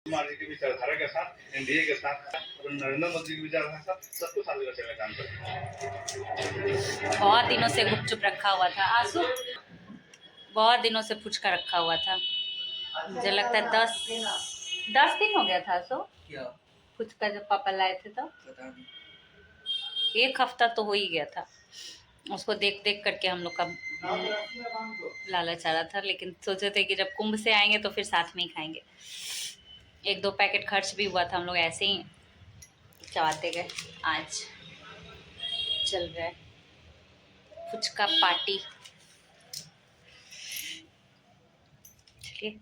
मार्ग की विचारधारा के साथ एनडीए के साथ नरेंद्र मोदी की विचारधारा के साथ सबको साथ लेकर चलने का काम करें। बहुत दिनों से गुपचुप रखा हुआ था आंसू, बहुत दिनों से फुचका रखा हुआ था। मुझे लगता है 10 दिन हो गया था आंसू फुचका जब पापा लाए थे तो 1 हफ्ता तो हो ही गया था। उसको देख देख करके हम लोग का लालच आ रहा था, लेकिन सोचे थे कि जब कुंभ से आएंगे तो फिर साथ में ही खाएंगे। 1-2 पैकेट खर्च भी हुआ था, हम लोग ऐसे ही चबाते गए। आज चल रहा है फुचका पार्टी। चलिए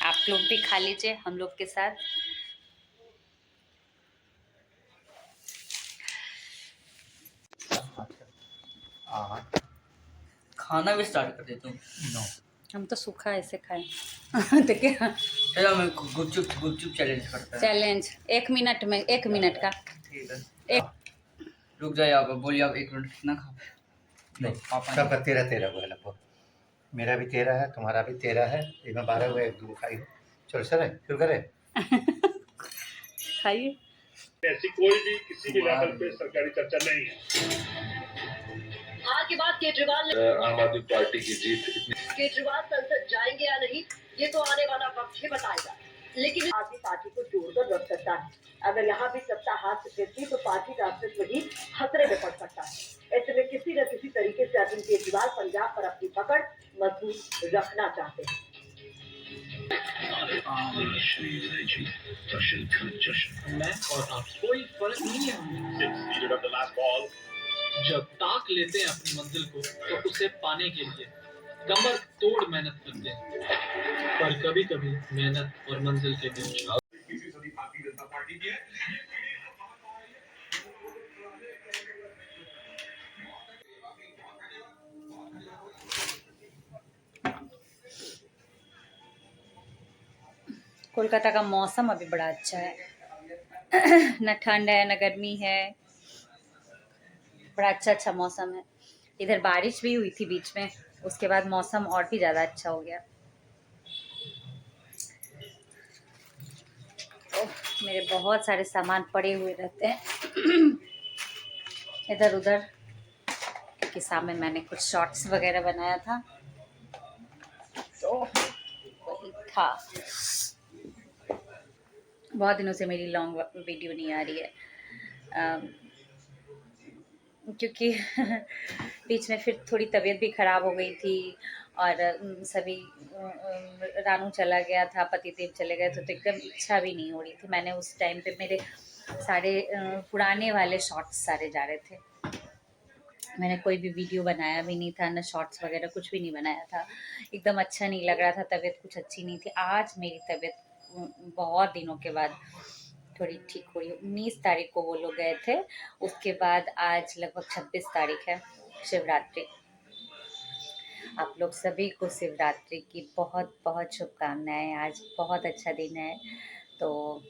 आप लोग भी खा लीजिए हम लोग के साथ। खाना भी स्टार्ट कर देता हूँ। नो हम तो सूखा ऐसे खाएं तो क्या। चलो मैं गुपचुप चैलेंज करता है। चैलेंज 1 मिनट में, 1 मिनट का। ठीक है एक रुक जाइए, आप बोलिए आप 1 मिनट कितना खा। नहीं सबका 13 हुआ लगभग। मेरा भी 13 है, तुम्हारा भी 13 है, एक में 12 हुआ, 1-2 खाई हो। चलो सर शुरू करें। खाइए। ऐसी कोई भी किसी भी लेवल पे सरकारी चर्चा नहीं है। आज के बाद केजरीवाल आम आदमी पार्टी की जीत केजरीवाल संसद जाएंगे या नहीं, ये तो आने वाला वक्त ही बताएगा। लेकिन आदमी पार्टी को जोड़कर रख सकता है। अगर यहाँ भी सत्ता हाथ से फिरती तो पार्टी का अस्तित्व ही खतरे में पड़ सकता है। ऐसे में किसी न किसी तरीके से अरविंद केजरीवाल पंजाब पर अपनी पकड़ मजबूत रखना चाहते हैं। मैं और आप कोई फर्क नहीं है। जब ताक लेते हैं अपनी मंजिल को तो उसे पाने के लिए कमर तोड़ मेहनत करते हैं, पर कभी कभी मेहनत और मंजिल के बीच भारतीय जनता पार्टी की है। कोलकाता का मौसम अभी बड़ा अच्छा है। न ठंड है न गर्मी है, बड़ा अच्छा मौसम है। इधर बारिश भी हुई थी बीच में, उसके बाद मौसम और भी ज़्यादा अच्छा हो गया। मेरे बहुत सारे सामान पड़े हुए रहते हैं इधर उधर, क्योंकि सामने मैंने कुछ शॉर्ट्स वगैरह बनाया था तो वही था। बहुत दिनों से मेरी लॉन्ग वीडियो नहीं आ रही है क्योंकि बीच में फिर थोड़ी तबीयत भी ख़राब हो गई थी और सभी रानू चला गया था, पतिदेव चले गए थे, तो एकदम इच्छा भी नहीं हो रही थी। मैंने उस टाइम पे मेरे सारे पुराने वाले शॉर्ट्स सारे जा रहे थे। मैंने कोई भी वीडियो बनाया भी नहीं था, ना शॉर्ट्स वगैरह कुछ भी नहीं बनाया था। एकदम अच्छा नहीं लग रहा था, तबीयत कुछ अच्छी नहीं थी। आज मेरी तबीयत बहुत दिनों के बाद थोड़ी ठीक हो रही है। 19 तारीख को वो लोग गए थे, उसके बाद आज लगभग 26 तारीख है, शिवरात्रि। आप लोग सभी को शिवरात्रि की बहुत बहुत शुभकामनाएं। आज बहुत अच्छा दिन है, तो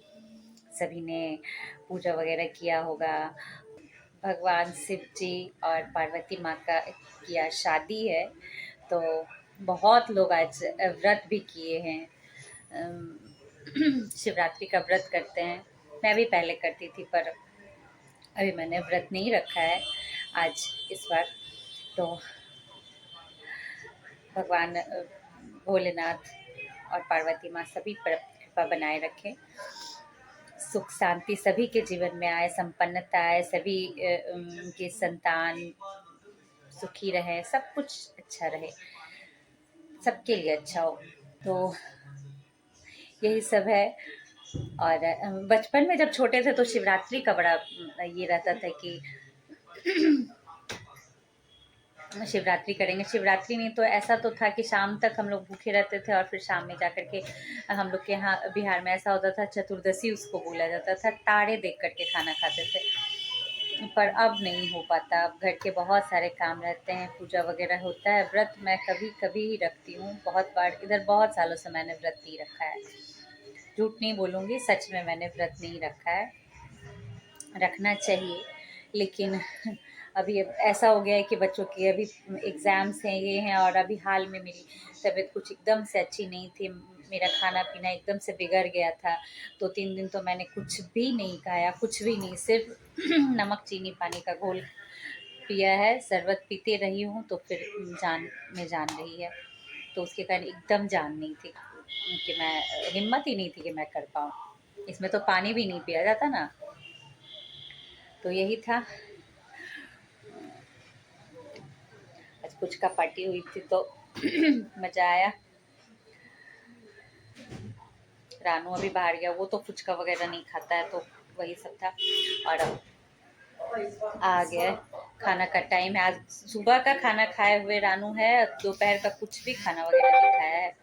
सभी ने पूजा वगैरह किया होगा। भगवान शिव जी और पार्वती माँ का की आज शादी है, तो बहुत लोग आज व्रत भी किए हैं, शिवरात्रि का व्रत करते हैं। मैं भी पहले करती थी, पर अभी मैंने व्रत नहीं रखा है आज इस बार। तो भगवान भोलेनाथ और पार्वती माँ सभी पर कृपा बनाए रखें, सुख शांति सभी के जीवन में आए, संपन्नता आए, सभी के संतान सुखी रहे, सब कुछ अच्छा रहे, सबके लिए अच्छा हो। तो यही सब है। और बचपन में जब छोटे थे तो शिवरात्रि का बड़ा ये रहता था कि शिवरात्रि करेंगे। शिवरात्रि नहीं तो ऐसा तो था कि शाम तक हम लोग भूखे रहते थे और फिर शाम में जाकर के हम लोग के यहाँ बिहार में ऐसा होता था, चतुर्दशी उसको बोला जाता था, तारे देख करके खाना खाते थे। पर अब नहीं हो पाता, अब घर के बहुत सारे काम रहते हैं, पूजा वगैरह होता है। व्रत मैं कभी कभी ही रखती हूँ, बहुत बार इधर बहुत सालों से मैंने व्रत नहीं रखा है। झूठ नहीं बोलूँगी, सच में मैंने व्रत नहीं रखा है, रखना चाहिए। लेकिन अभी अब ऐसा हो गया है कि बच्चों के अभी एग्ज़ाम्स हैं, ये हैं, और अभी हाल में मेरी तबीयत कुछ एकदम से अच्छी नहीं थी। मेरा खाना पीना एकदम से बिगड़ गया था। 2-3 दिन तो मैंने कुछ भी नहीं खाया, कुछ भी नहीं, सिर्फ नमक चीनी पानी का घोल पिया है, शरबत पीते रही हूँ, तो फिर जान रही है। तो उसके कारण एकदम जान नहीं थी कि मैं, हिम्मत ही नहीं थी कि मैं कर पाऊँ। इसमें तो पानी भी नहीं पिया जाता ना। तो यही था। आज पुचका पार्टी हुई थी तो मज़ा आया। रानू अभी बाहर गया, वो तो फुचका वगैरह नहीं खाता है, तो वही सब था। और आ गया, खाना का टाइम है। आज सुबह का खाना खाए हुए रानू है, दोपहर का कुछ भी खाना वगैरह नहीं खाया है।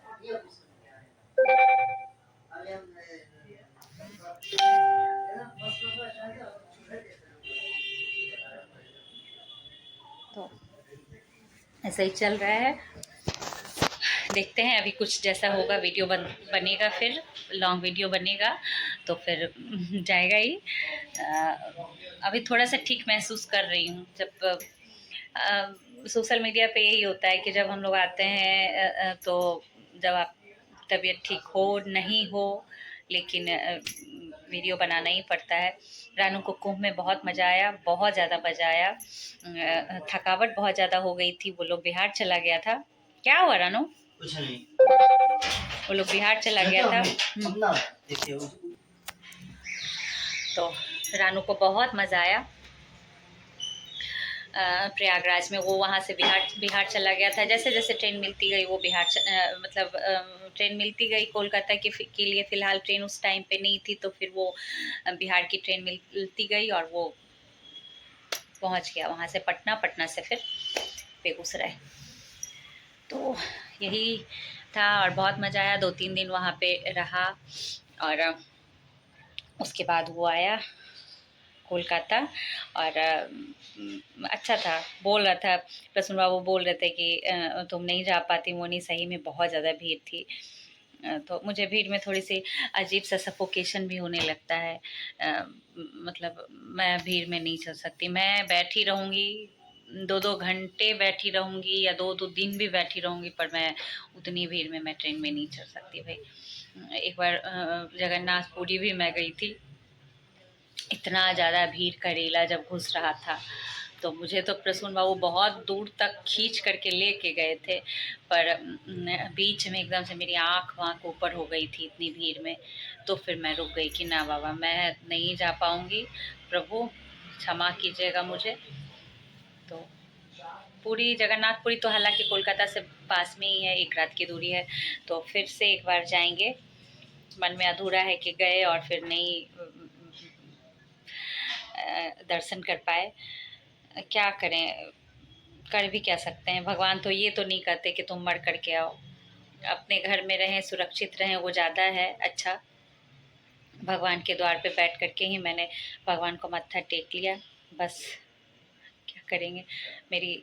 तो ऐसा ही चल रहा है। देखते हैं अभी कुछ जैसा होगा, वीडियो बनेगा, फिर लॉन्ग वीडियो बनेगा तो फिर जाएगा ही। अभी थोड़ा सा ठीक महसूस कर रही हूँ। जब सोशल मीडिया पे यही होता है कि जब हम लोग आते हैं तो जब आप तबीयत ठीक हो नहीं हो, लेकिन वीडियो बनाना ही पड़ता है। रानू को कुंभ में बहुत मज़ा आया, बहुत ज़्यादा मज़ा आया। थकावट बहुत ज़्यादा हो गई थी, वो लोग बिहार चला गया था। क्या हुआ रानू? कुछ नहीं, वो लोग बिहार चला गया था। तो रानू को बहुत मज़ा आया प्रयागराज में। वो वहाँ से बिहार चला गया था। जैसे जैसे ट्रेन मिलती गई वो ट्रेन मिलती गई। कोलकाता के लिए फ़िलहाल ट्रेन उस टाइम पे नहीं थी, तो फिर वो बिहार की ट्रेन मिलती गई और वो पहुँच गया वहाँ से पटना, पटना से फिर बेगूसराय। तो यही था और बहुत मज़ा आया। 2-3 दिन वहाँ पे रहा और उसके बाद वो आया कोलकाता। और अच्छा था। बोल रहा था प्रसून बाबू, बोल रहे थे कि तुम नहीं जा पाती मोनी, सही में बहुत ज़्यादा भीड़ थी। तो मुझे भीड़ में थोड़ी सी अजीब सा सफोकेशन भी होने लगता है। मतलब मैं भीड़ में नहीं चल सकती। मैं बैठी रहूँगी 2-2 घंटे बैठी रहूँगी या 2-2 दिन भी बैठी रहूँगी, पर मैं उतनी भीड़ में मैं ट्रेन में नहीं चल सकती भाई। एक बार जगन्नाथपुरी भी मैं गई थी, इतना ज़्यादा भीड़ का रेला जब घुस रहा था, तो मुझे तो प्रसून बाबू बहुत दूर तक खींच करके लेके गए थे, पर बीच में एकदम से मेरी आँख वाँख ऊपर हो गई थी इतनी भीड़ में। तो फिर मैं रुक गई कि ना बाबा, मैं नहीं जा पाऊँगी, प्रभु क्षमा कीजिएगा मुझे। तो पूरी जगन्नाथपुरी तो हालांकि कोलकाता से पास में ही है, 1 रात की दूरी है, तो फिर से एक बार जाएंगे। मन में अधूरा है कि गए और फिर नहीं दर्शन कर पाए। क्या करें, कर भी क्या सकते हैं। भगवान तो ये तो नहीं कहते कि तुम मर करके आओ। अपने घर में रहें, सुरक्षित रहें, वो ज़्यादा है अच्छा। भगवान के द्वार पे बैठ करके ही मैंने भगवान को मत्था टेक लिया, बस क्या करेंगे। मेरी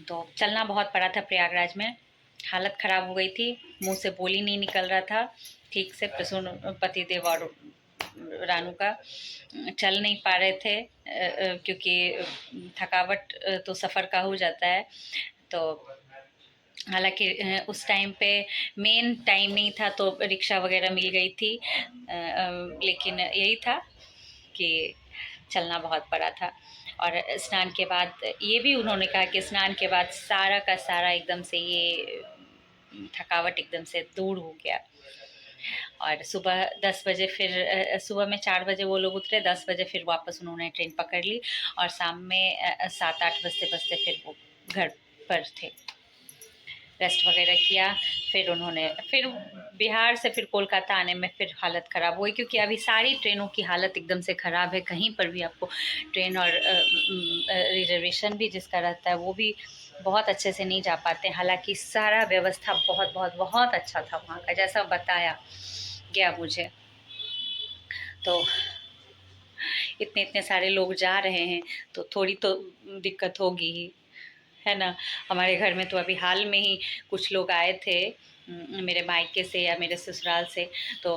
तो चलना बहुत पड़ा था प्रयागराज में, हालत ख़राब हो गई थी, मुंह से बोली नहीं निकल रहा था ठीक से। प्रसून पतिदेव और रानू का चल नहीं पा रहे थे क्योंकि थकावट तो सफ़र का हो जाता है। तो हालांकि उस टाइम पे मेन टाइम नहीं था, तो रिक्शा वगैरह मिल गई थी, लेकिन यही था कि चलना बहुत पड़ा था। और स्नान के बाद ये भी उन्होंने कहा कि स्नान के बाद सारा का सारा एकदम से ये थकावट एकदम से दूर हो गया। और सुबह 10 बजे फिर सुबह में 4 बजे वो लोग उतरे, 10 बजे फिर वापस उन्होंने ट्रेन पकड़ ली और शाम में 7-8 बजते बजते फिर वो घर पर थे। रेस्ट वगैरह किया, फिर उन्होंने फिर बिहार से फिर कोलकाता आने में फिर हालत ख़राब हुई, क्योंकि अभी सारी ट्रेनों की हालत एकदम से ख़राब है। कहीं पर भी आपको ट्रेन और रिजर्वेशन भी जिसका रहता है वो भी बहुत अच्छे से नहीं जा पाते। हालांकि सारा व्यवस्था बहुत बहुत बहुत अच्छा था वहाँ का, जैसा बताया गया मुझे। तो इतने इतने सारे लोग जा रहे हैं तो थोड़ी तो दिक्कत होगी ही। है ना। हमारे घर में तो अभी हाल में ही कुछ लोग आए थे मेरे मायके से या मेरे ससुराल से, तो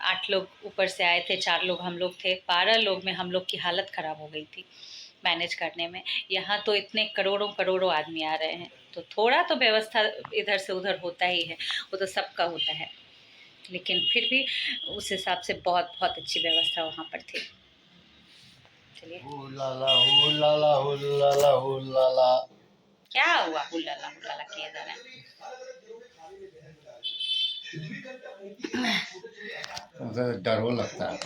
8 लोग ऊपर से आए थे, 4 लोग हम लोग थे, 12 लोग में हम लोग की हालत ख़राब हो गई थी मैनेज करने में। यहाँ तो इतने करोड़ों करोड़ों आदमी आ रहे हैं, तो थोड़ा तो व्यवस्था इधर से उधर होता ही है, वो तो सबका होता है, लेकिन फिर भी उस हिसाब से बहुत बहुत अच्छी व्यवस्था वहाँ पर थी। चलिए, क्या हुआ हुल्लाला हुल्लाला किए जा रहा है? डर हो लगता है।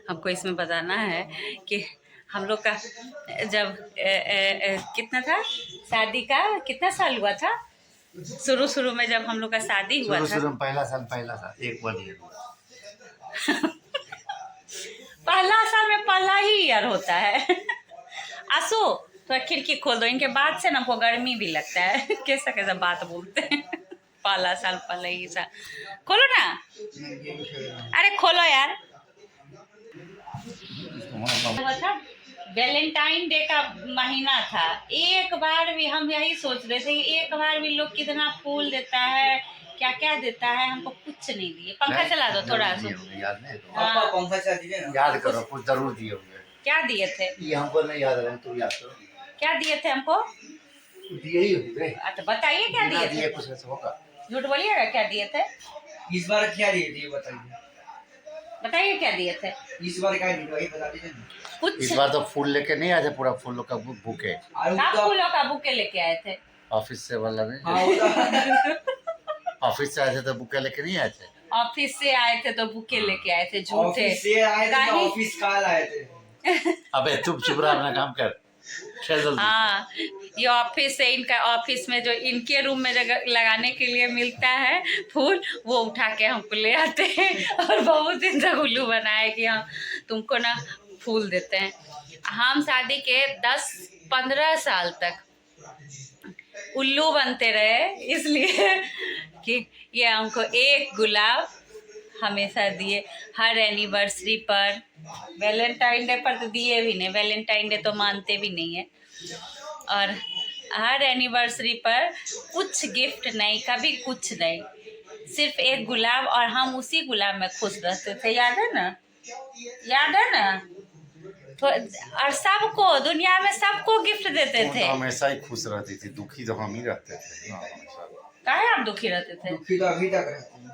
हमको इसमें बताना है कि हम लोग का जब कितना था शादी का, कितना साल हुआ था शुरू में जब हम लोग का शादी हुआ था? शुरू में पहला साल 1 ईयर पहला साल में पहला ही ईयर होता है। आसो तो खिड़की खोल दो, इनके बाद से ना हमको गर्मी भी लगता है। कैसा कैसा बात बोलते हैं। पहला साल पहला ही साल, खोलो ना, अरे खोलो यार। वैलेंटाइन डे का महीना था, एक बार भी हम यही सोच रहे थे कि एक बार भी लोग कितना फूल देता है, क्या क्या देता है, हमको कुछ नहीं दिए। पंखा चला दो थोड़ा सा, याद नहीं तो हाँ। पंखा चला दीजिए ना। याद करो, कुछ जरूर दिए होंगे। क्या दिए थे? ये हमको नहीं याद है, तू याद करो। क्या दिए थे हमको? दिए ही होंगे। अच्छा बताइए क्या दिए थे? कुछ ऐसा होगा, झूठ बोलिएगा, क्या दिए थे? इस बार क्या दिए थे बताइए। बताइए क्या दिए थे? इस बार क्या दिए वही बता दीजिए ना। कुछ इस बार तो फूल लेके नहीं आए थे, पूरा फूलों का बुके कब फूलों का बुके लेके आए थे? ऑफिस से वाला नहीं, हाँ, वो तो ऑफिस से आए थे तो बुके लेके नहीं आए थे। ऑफिस से आए थे तो बुके लेके आए थे, झूठे। ऑफिस से आए थे, काहे? ऑफिस काल आए थे। अबे चुप रहा, अपना काम कर, चल जल्दी। हाँ, ये ऑफिस से, इनका ऑफिस में जो इनके रूम में जगह लगाने के लिए मिलता है फूल, वो उठा के हमको ले आते हैं और बहुत दिन तक उल्लू बनाए कि हम तुमको ना फूल देते हैं। हम शादी के 10-15 साल तक उल्लू बनते रहे, इसलिए कि ये हमको एक गुलाब हमेशा दिए, हर एनिवर्सरी पर। वैलेंटाइन डे पर तो दिए भी नहीं, वैलेंटाइन डे तो मानते भी नहीं है, और हर एनिवर्सरी पर कुछ गिफ्ट नहीं, कभी कुछ नहीं, सिर्फ एक गुलाब, और हम उसी गुलाब में खुश रहते थे। याद है ना, याद है ना? तो और सबको, दुनिया में सबको गिफ्ट देते थे। हमेशा ही खुश रहती थी, दुखी तो हम ही रहते थे। काहे आप दुखी रहते थे? दुखी तो अभी तक रहते हैं।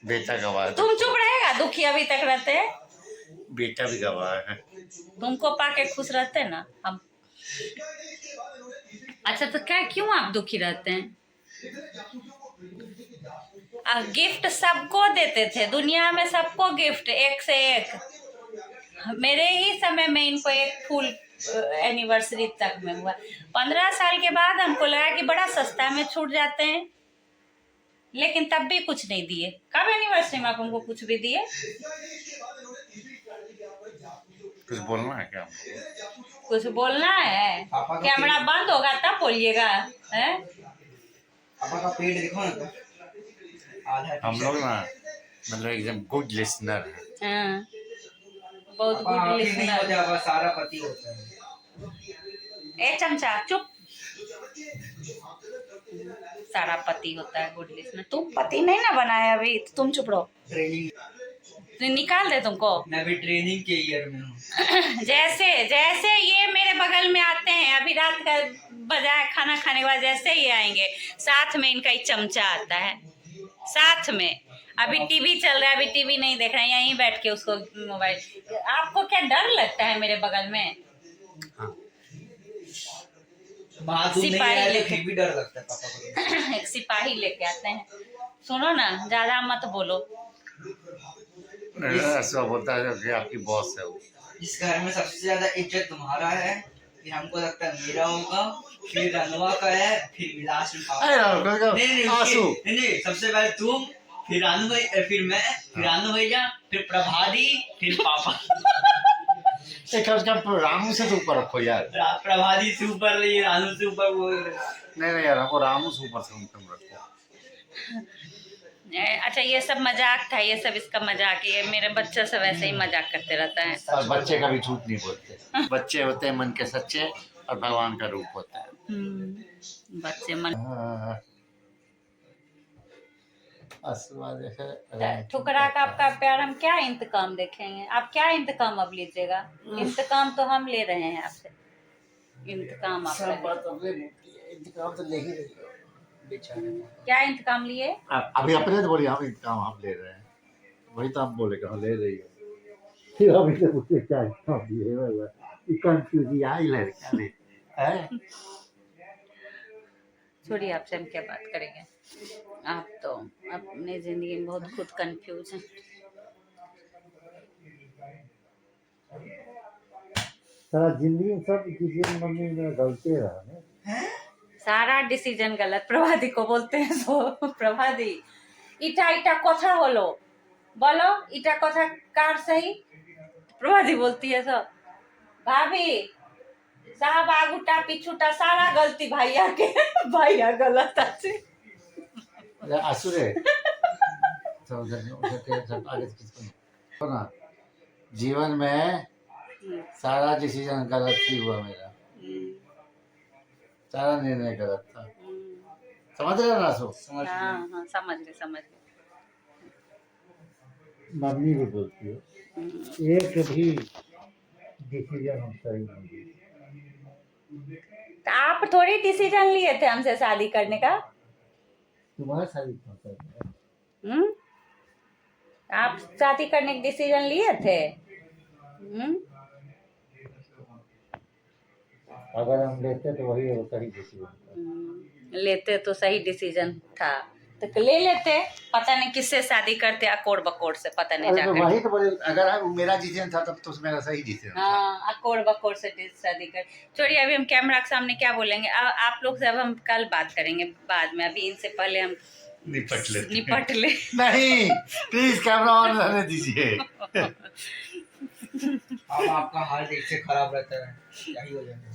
बेटा गवाया, तुम चुप रहेगा, दुखी अभी तक रहते हैं। बेटा भी गवाया है। तुमको पाके खुश रहते हैं ना हम। अच्छा तो क्या, क्यों आप दुखी रहते हैं? गिफ्ट सबको देते थे, दुनिया में सबको गिफ्ट एक से एक। मेरे ही समय में इनको एक फूल एनिवर्सरी तक में हुआ। 15 साल के बाद हमको लगा कि बड़ा सस्ता में छूट जाते हैं, लेकिन तब भी कुछ नहीं दिए। कब एनिवर्सरी में आप हमको कुछ भी दिए? कुछ बोलना है क्या? कुछ बोलना है? कैमरा बंद होगा तब बोलिएगा, हैं? पापा का पेट देखो ना, तो आधा हम लोग ना मतलब एकदम गुड लिसनर है। हाँ, बहुत गुड लिसनर। सारा पति होता है। ए चमचा चुप, सारा पति होता है गुड लिसनर। तुम पति नहीं ना बनाया अभी, तो तुम चुप रहो। ट्रेनिंग निकाल दे तुमको। मैं अभी ट्रेनिंग के ईयर में हूँ। जैसे जैसे ये मेरे बगल में आते हैं, अभी रात का बजाय खाना खाने के बाद जैसे ही आएंगे, साथ में इनका एक चमचा आता है, साथ में। अभी टीवी चल रहा है, अभी टीवी नहीं देख रहे हैं, यहीं बैठ के उसको मोबाइल। आपको क्या डर लगता है मेरे बगल में? सिपाही लेके, फिर भी डर लगता है पापा को। एक सिपाही लेके आते हैं। सुनो ना, ज्यादा मत बोलो। ऐसा बोलता है कि आपकी बॉस है वो। इस घर में सबसे ज्यादा इज्जत तुम्हारा है, फिर हमको लगता है मेरा होगा, फिर रनवा का है, फिर विलास में पापा। नहीं, सबसे पहले तुम, फिर रानू भाई, फिर मैं, फिर रानू भैया, फिर प्रभादी, फिर पापा। रामू से तो ऊपर रखो यार। प्रभादी से ऊपर रही, रानू से ऊपर वो। नहीं यार, हमको रामू से ऊपर से कम रखो। अच्छा ये सब मजाक था, ये सब इसका मजाक है। मेरे बच्चा सब ऐसे ही मजाक करते रहता है। और बच्चे कभी झूठ नहीं बोलते, बच्चे होते हैं मन के सच्चे, और भगवान का रूप होता है। बच्चे मन हाँ, आसुआ जैसे ठुकरा का आपका प्यार हम क्या इंतकाम देखेंगे? आप क्या इंतकाम अब लीजिएगा? इंतकाम तो हम ले रहे हैं आपसे, इंतकाम आप सब लेंगे। बात अपने मुक्ति है, इंतकाम तो ले ही रही हो बेचारे। क्या इंतकाम लिए? अभी अपने तो बोलिए हम इंतकाम आप ले रहे हैं, वही तो आप बोले कि हाँ ले रही हो। फिर अभी तो मुझे क्या इंतकाम दिए वाला कंफ्यूज आई लड़का ले है। छोड़िए, आपसे हम क्या बात करेंगे, आप तो अपनी जिंदगी में बहुत खुद कंफ्यूज हैं। सारा जिंदगी में सब डिसीजन मम्मी में गलती रहा ना। सारा डिसीजन गलत प्रभादी को बोलते हैं। तो प्रभादी इटा इटा कथा होलो, बोलो इटा कथा कार सही? प्रभादी बोलती है सब, भाभी साहब आगुटा पिछुटा सारा गलती भैया के। भैया गलत আছে। आसुरे तो उधर आगे किसको ना जीवन में सारा डिसीजन गलत ही हुआ मेरा, सारा निर्णय गलत था। समझ रहे हो ना? हाँ हाँ, समझ गए। मम्मी भी बोलती है एक भी डिसीजन हम सही नहीं लिए। तो आप थोड़ी डिसीजन लिए थे हमसे शादी करने का? तुम्हारा शादी कौन सा है? आप शादी करने का डिसीजन लिए थे? अगर हम लेते तो वही सही डिसीजन था। लेते तो सही डिसीजन था, तो ले लेते। पता नहीं किससे शादी करते, अकोड़ बकोड़ से, पता नहीं अरे तो जाकर। वही तो बोले, अगर मेरा डिसीजन था तब तो मेरा सही डिसीजन था। हाँ, अकोड़ बकोड़ से शादी कर। छोड़िए, अभी हम कैमरा के सामने क्या बोलेंगे, आप लोग से अब हम कल बात करेंगे बाद में, अभी इनसे पहले हम निपट ले। नहीं प्लीज कैमरा ऑन रहने दीजिए। अब आपका हाल देख से खराब रहता है, क्या ही हो जाएगा।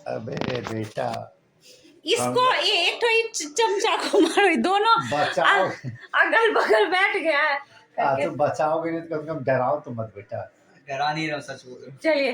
अबे बेटा इसको ये एक तो ये चमचा को मारो, ये दोनों बचाओ। अगल बगल बैठ गया है करके। तो बचाओगे नहीं तो कम से कम डराओ तो मत बेटा। डरा नहीं रहा, सच बोल रहा हूँ। चलिए।